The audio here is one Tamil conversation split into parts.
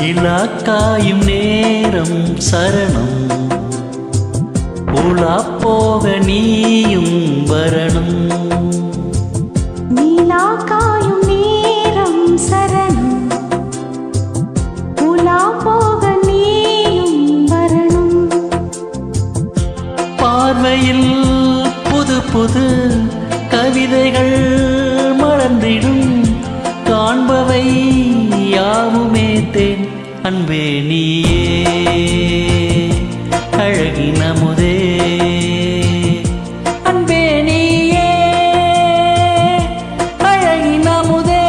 நிலா காயும் நேரம் சரணம், உலா போக நீயும் வரணும். நிலா காயும் நேரம் சரணம், உலா போக நீயும் வரணும். பார்வையில் புது புது கவிதைகள் மலர்ந்திடும், காண்பவை யாவுமே தேன். அன்பே நீயே அழகின் அமுதே, அன்பே நீயே அழகின் அமுதே.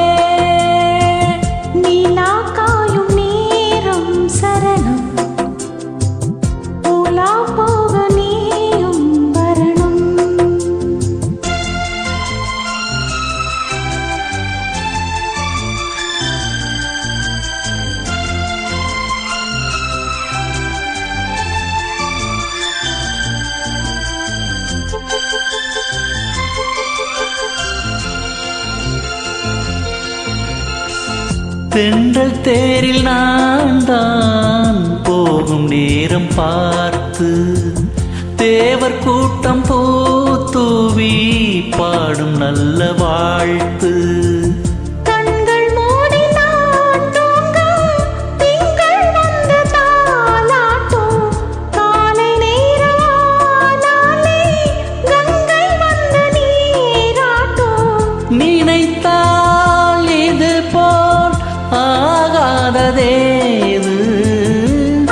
நிலா காயும் நேரம் சரணம், உலா போக நீயும் வரணும். தென்றல் தேரில் நான் தான் போகும் நேரம் பார்த்து, தேவர் கூட்டம் பூத்தூவி பாடும் நல்ல வாழ்த்து. கண்கள் மூடி நான் தூங்க, திங்கள் வந்து தாலாட்டும். காலை நேரமானாலே கங்கை வந்து நீராட்டும். நினைத்தால் இது போல் ஆகாததேது,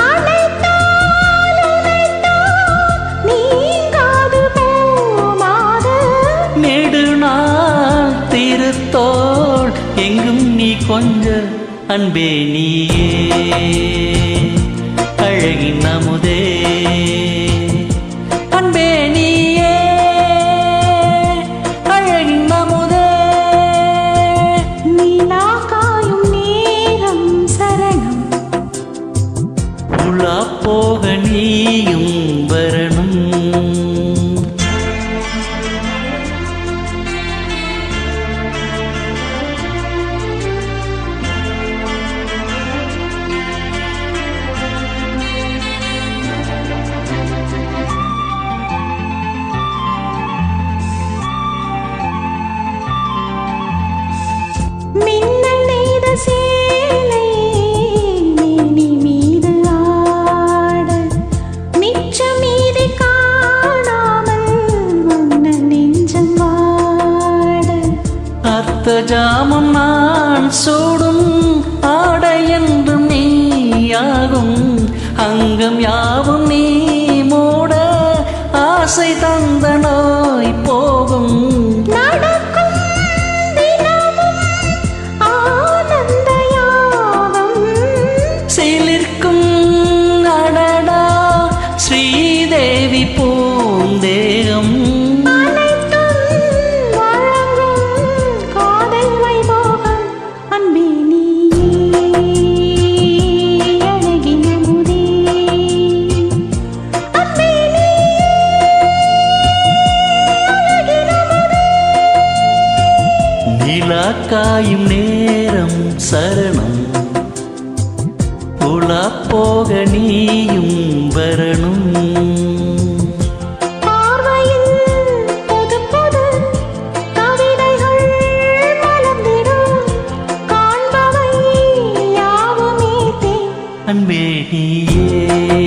அனைத்தால் உனைத்தான் நீங்காது போமாது. நெடுநாள் திருத்தோள் எங்கும் நீ கொஞ்ச. அன்பே நீயே அழகின் அமுதே, அன்பே நீயே அழகின் அமுதே. நிலா காயும் நேரம் சரணம், உலா போக நீயும் வரணும். மின்னல் நெய்த சேலை மேனி மீது ஆட, மிச்சம் மீதி காணாமல் வண்ண நெஞ்சம் வாட. அர்த்த ஜாமம் நான் சூடும் ஆடை என்றும் நீயாகும், அங்கம் யாவும் நீ மூட ஆசை தந்த நோய் போகும். நடக்கும் தினமும் ஆனந்த யாகம், சிலிர்க்கும் அடடா ஸ்ரீதேவி பூந்தேகம். அனைத்தும் வழங்கும் காதல் வைபோகம். அன்பே நீயே அழகின் அமுதே, அன்பே நீயே அழகின் அமுதே. நிலா காயும் நேரம் சரணம், உலா போக நீயும் வரணும். பார்வையில் புது புது கவிதைகள் மலர்ந்திடும், காண்பவை யாவுமே தேன். அன்பே நீயே